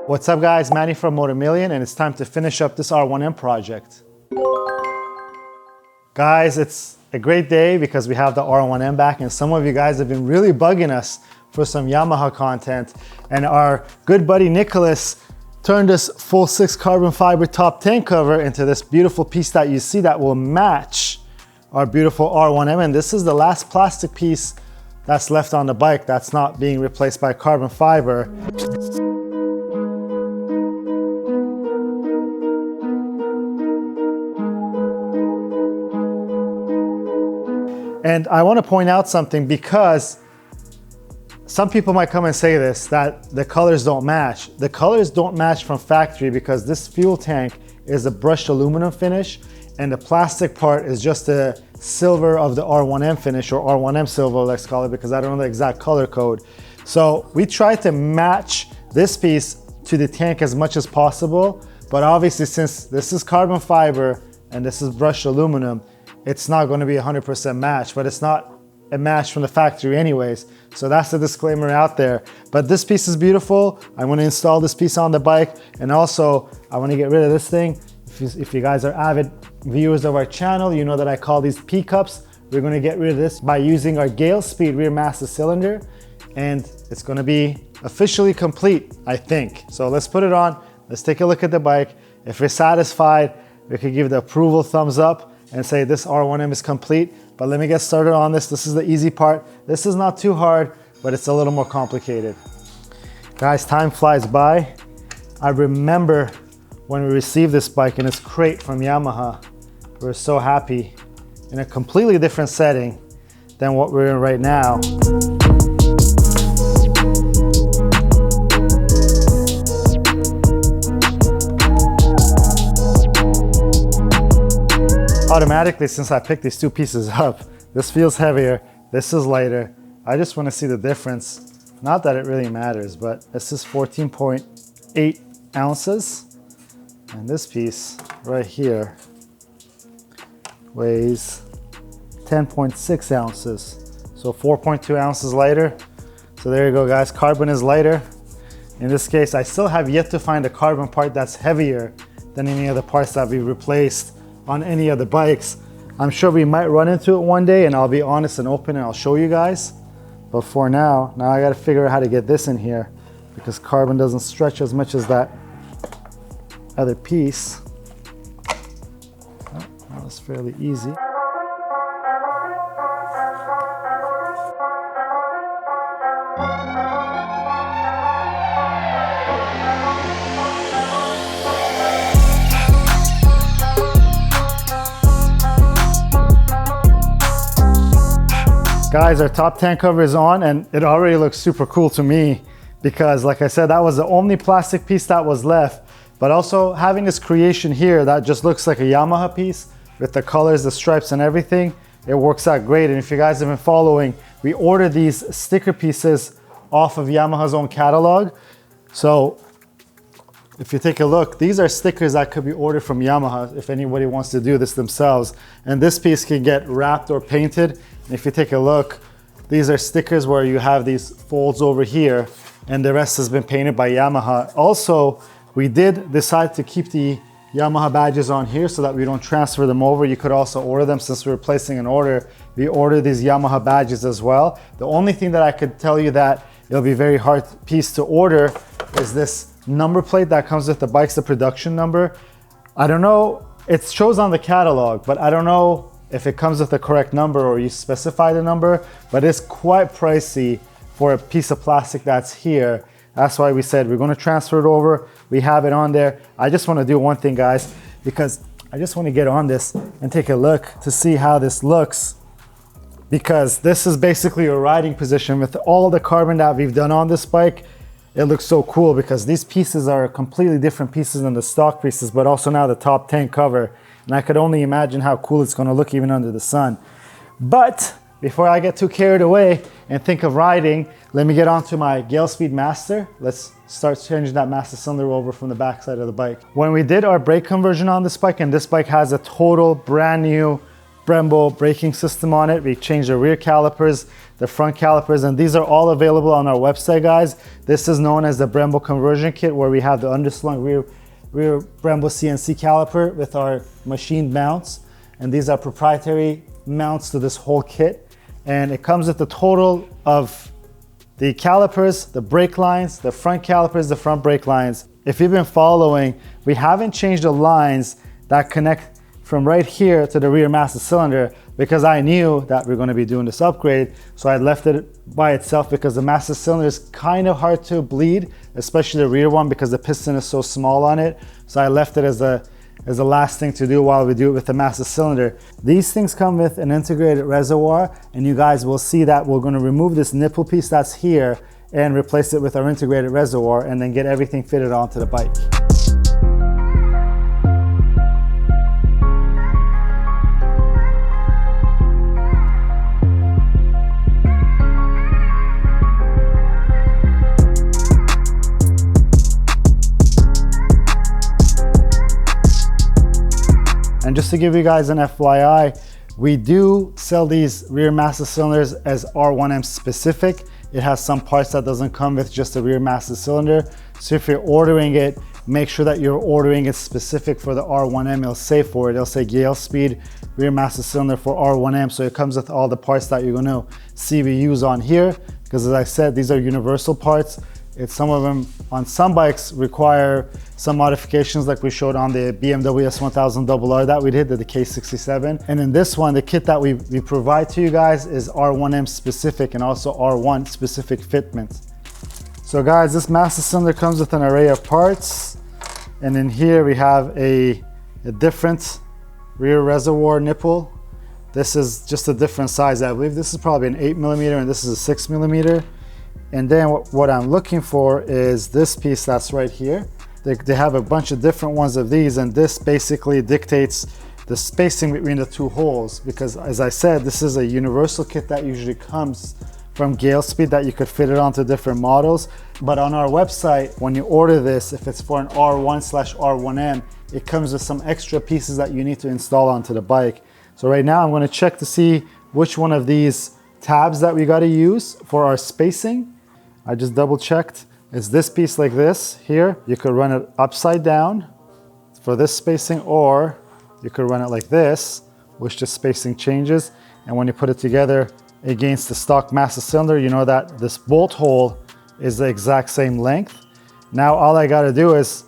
What's up guys, Manny from Motomillion, and it's time to finish up this R1M project. Guys, it's a great day because we have the R1M back, and some of you guys have been really bugging us for some Yamaha content, and our good buddy Nicholas turned this full 6 carbon fiber top tank cover into this beautiful piece that you see that will match our beautiful R1M, and this is the last plastic piece that's left on the bike that's not being replaced by carbon fiber. And I want to point out something, because some people might come and say this, that the colors don't match. The colors don't match from factory because this fuel tank is a brushed aluminum finish, and the plastic part is just the silver of the R1M finish, or R1M silver, let's call it, because I don't know the exact color code. So we tried to match this piece to the tank as much as possible, but obviously since this is carbon fiber and this is brushed aluminum, it's not going to be 100% match, but it's not a match from the factory anyways. So that's the disclaimer out there. But this piece is beautiful. I want to install this piece on the bike, and also I want to get rid of this thing. If you guys are avid viewers of our channel, you know that I call these P-cups. We're going to get rid of this by using our Galespeed rear master cylinder, and it's going to be officially complete, I think. So let's put it on. Let's take a look at the bike. If we're satisfied, we could give the approval thumbs up and say this R1M is complete. But let me get started on this. This is the easy part. This is not too hard, but it's a little more complicated. Guys, time flies by. I remember when we received this bike in its crate from Yamaha. We were so happy, in a completely different setting than what we're in right now. Automatically, since I picked these two pieces up, this feels heavier, this is lighter. I just want to see the difference. Not that it really matters, but this is 14.8 ounces. And this piece right here weighs 10.6 ounces. So 4.2 ounces lighter. So there you go guys, carbon is lighter. In this case, I still have yet to find a carbon part that's heavier than any of the parts that we replaced on any of the bikes. I'm sure we might run into it one day, and I'll be honest and open and I'll show you guys. But for now I gotta figure out how to get this in here, because carbon doesn't stretch as much as that other piece. Oh, that was fairly easy. Guys, our top tank cover is on, and it already looks super cool to me because, like I said, that was the only plastic piece that was left. But also having this creation here that just looks like a Yamaha piece with the colors, the stripes and everything, it works out great. And if you guys have been following, we ordered these sticker pieces off of Yamaha's own catalog. So if you take a look, these are stickers that could be ordered from Yamaha if anybody wants to do this themselves. And this piece can get wrapped or painted. And if you take a look, these are stickers where you have these folds over here, and the rest has been painted by Yamaha. Also, we did decide to keep the Yamaha badges on here so that we don't transfer them over. You could also order them. Since we were placing an order, we ordered these Yamaha badges as well. The only thing that I could tell you that it'll be a very hard piece to order is this number plate that comes with the bikes, the production number. I don't know, it shows on the catalog, but I don't know if it comes with the correct number or you specify the number, but it's quite pricey for a piece of plastic that's here. That's why we said we're going to transfer it over. We have it on there. I just want to do one thing, guys, because I just want to get on this and take a look to see how this looks, because this is basically a riding position with all the carbon that we've done on this bike. It looks so cool because these pieces are completely different pieces than the stock pieces, but also now the top tank cover. And I could only imagine how cool it's going to look even under the sun. But before I get too carried away and think of riding, let me get onto my Galespeed master. Let's start changing that master cylinder over from the backside of the bike. When we did our brake conversion on this bike, and this bike has a total brand new Brembo braking system on it. We changed the rear calipers, the front calipers, and these are all available on our website, guys. This is known as the Brembo conversion kit, where we have the underslung rear Brembo CNC caliper with our machined mounts. And these are proprietary mounts to this whole kit. And it comes with a total of the calipers, the brake lines, the front calipers, the front brake lines. If you've been following, we haven't changed the lines that connect from right here to the rear master cylinder, because I knew that we're going to be doing this upgrade. So I left it by itself, because the master cylinder is kind of hard to bleed, especially the rear one, because the piston is so small on it. So I left it as the last thing to do while we do it with the master cylinder. These things come with an integrated reservoir, and you guys will see that we're going to remove this nipple piece that's here and replace it with our integrated reservoir, and then get everything fitted onto the bike. And just to give you guys an FYI, we do sell these rear master cylinders as R1M specific. It has some parts that doesn't come with just the rear master cylinder. So if you're ordering it, make sure that you're ordering it specific for the R1M. It'll say for it, it'll say Galespeed rear master cylinder for R1M. So it comes with all the parts that you're gonna see we use on here. Because as I said, these are universal parts. Some of them on some bikes require some modifications, like we showed on the BMW S1000RR that we did, the K67. And in this one, the kit that we provide to you guys is R1M specific and also R1 specific fitment. So guys, this master cylinder comes with an array of parts. And in here we have a different rear reservoir nipple. This is just a different size. I believe this is probably an 8mm and this is a 6mm. And then what I'm looking for is this piece that's right here. They have a bunch of different ones of these, and this basically dictates the spacing between the two holes, because as I said, this is a universal kit that usually comes from Galespeed that you could fit it onto different models. But on our website, when you order this, if it's for an R1/R1M, it comes with some extra pieces that you need to install onto the bike. So right now I'm going to check to see which one of these tabs that we got to use for our spacing. I just double checked. It's this piece like this here. You could run it upside down for this spacing, or you could run it like this, which the spacing changes. And when you put it together against the stock master cylinder, you know that this bolt hole is the exact same length. Now all I gotta do is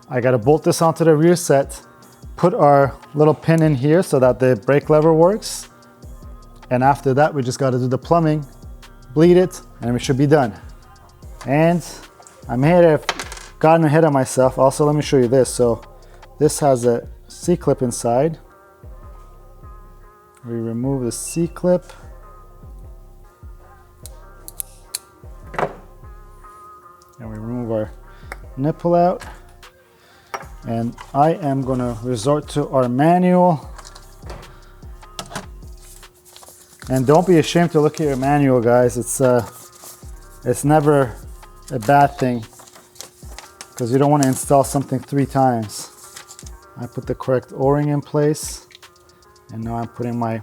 I gotta bolt this onto the rear set, put our little pin in here so that the brake lever works. And after that, we just gotta do the plumbing, bleed it, and we should be done. And I may have gotten ahead of myself. Also, let me show you this. So this has a C-clip inside. We remove the C-clip. And we remove our nipple out. And I am gonna resort to our manual. And don't be ashamed to look at your manual, guys. It's never a bad thing, because you don't want to install something 3 times. I put the correct O-ring in place, and now I'm putting my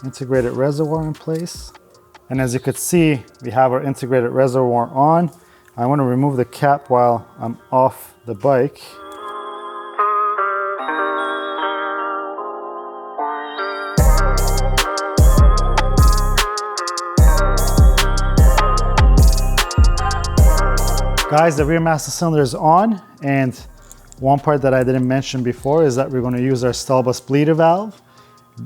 integrated reservoir in place. And as you could see, we have our integrated reservoir on. I want to remove the cap while I'm off the bike. Guys, the rear master cylinder is on, and one part that I didn't mention before is that we're going to use our stall bus bleeder valve.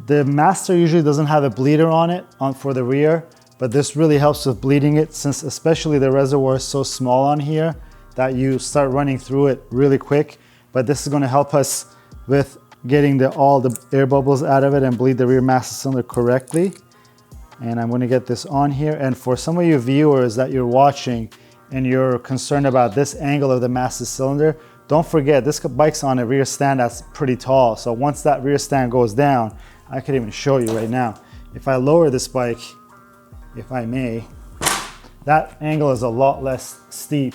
The master usually doesn't have a bleeder on it for the rear, but this really helps with bleeding it, since especially the reservoir is so small on here that you start running through it really quick. But this is going to help us with getting all the air bubbles out of it and bleed the rear master cylinder correctly. And I'm going to get this on here. And for some of you viewers that you're watching and you're concerned about this angle of the master cylinder, don't forget this bike's on a rear stand that's pretty tall. So once that rear stand goes down, I could even show you right now. If I lower this bike, if I may, that angle is a lot less steep.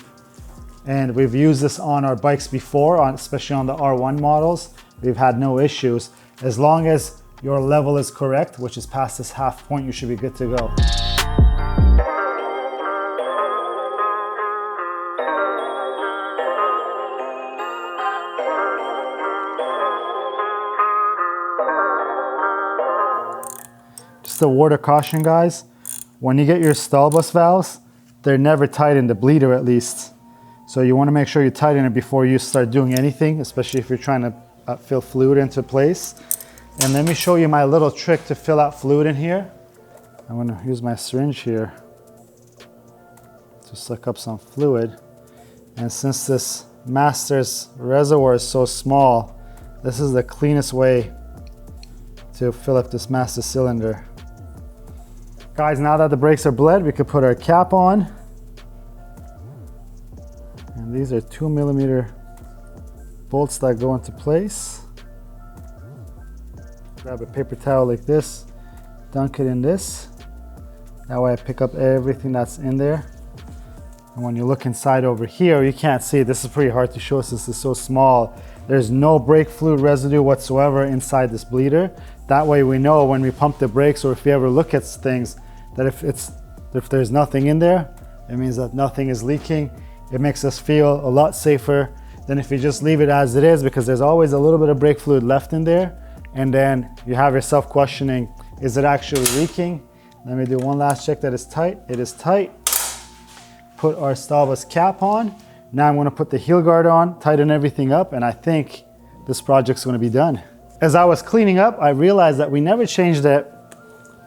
And we've used this on our bikes before, especially on the R1 models. We've had no issues. As long as your level is correct, which is past this half point, you should be good to go. Just a word of caution, guys. When you get your stall bus valves, they're never tight in the bleeder at least. So you want to make sure you tighten it before you start doing anything, especially if you're trying to fill fluid into place. And let me show you my little trick to fill out fluid in here. I'm going to use my syringe here to suck up some fluid. And since this master's reservoir is so small, this is the cleanest way to fill up this master cylinder. Guys, now that the brakes are bled, we could put our cap on. And these are 2mm bolts that go into place. Grab a paper towel like this, dunk it in this. That way I pick up everything that's in there. And when you look inside over here, you can't see. This is pretty hard to show since this is so small. There's no brake fluid residue whatsoever inside this bleeder. That way we know when we pump the brakes, or if we ever look at things, that if there's nothing in there, it means that nothing is leaking. It makes us feel a lot safer than if you just leave it as it is, because there's always a little bit of brake fluid left in there. And then you have yourself questioning, is it actually leaking? Let me do one last check that it's tight. It is tight. Put our stall bus cap on. Now I'm going to put the heel guard on, tighten everything up, and I think this project's going to be done. As I was cleaning up, I realized that we never changed the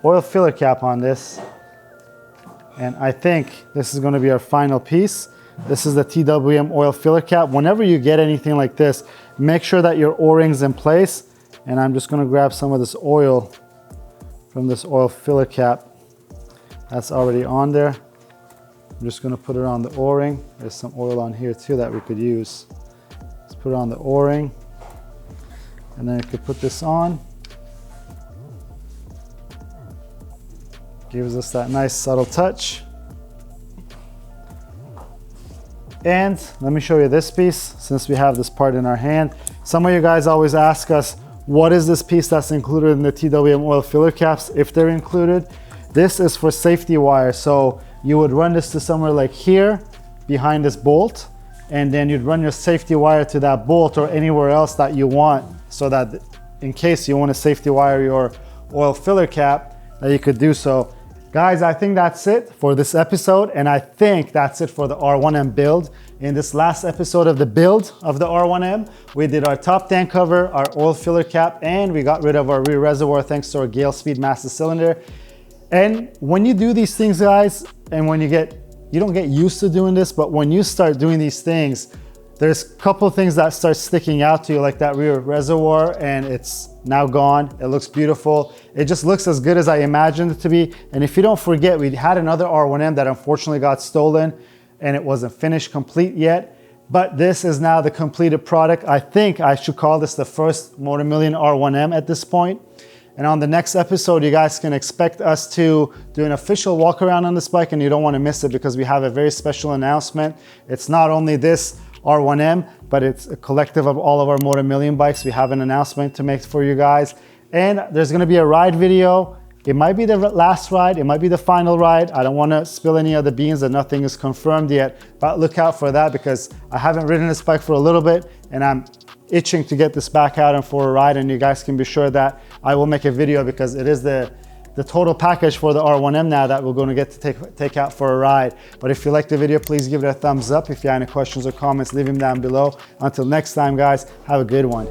oil filler cap on this. And I think this is going to be our final piece. This is the TWM oil filler cap. Whenever you get anything like this, make sure that your O-ring's in place. And I'm just going to grab some of this oil from this oil filler cap that's already on there. I'm just going to put it on the O-ring. There's some oil on here too that we could use. Let's put it on the O-ring. And then you could put this on. Gives us that nice subtle touch. And let me show you this piece since we have this part in our hand. Some of you guys always ask us, what is this piece that's included in the TWM oil filler caps? If they're included, this is for safety wire. So you would run this to somewhere like here behind this bolt, and then you'd run your safety wire to that bolt or anywhere else that you want, so that in case you want to safety wire your oil filler cap, that you could do so. Guys, I think that's it for this episode, and I think that's it for the R1M build. In this last episode of the build of the R1M, we did our top tank cover, our oil filler cap, and we got rid of our rear reservoir thanks to our Galespeed master cylinder. And when you do these things, guys, and when you don't get used to doing this, but when you start doing these things, there's a couple of things that start sticking out to you, like that rear reservoir, and it's now gone. It looks beautiful. It just looks as good as I imagined it to be. And if you don't forget, we had another R1M that unfortunately got stolen and it wasn't finished complete yet. But this is now the completed product. I think I should call this the first Motomillion R1M at this point. And on the next episode, you guys can expect us to do an official walk around on this bike, and you don't want to miss it because we have a very special announcement. It's not only this R1M, but it's a collective of all of our Motomillion bikes. We have an announcement to make for you guys. And there's going to be a ride video. It might be the last ride. It might be the final ride. I don't want to spill any of the beans, and nothing is confirmed yet. But look out for that, because I haven't ridden this bike for a little bit and I'm itching to get this back out and for a ride. And you guys can be sure that I will make a video, because it is the total package for the R1M now that we're going to get to take out for a ride. But if you like the video, please give it a thumbs up. If you have any questions or comments, leave them down below. Until next time, guys, have a good one.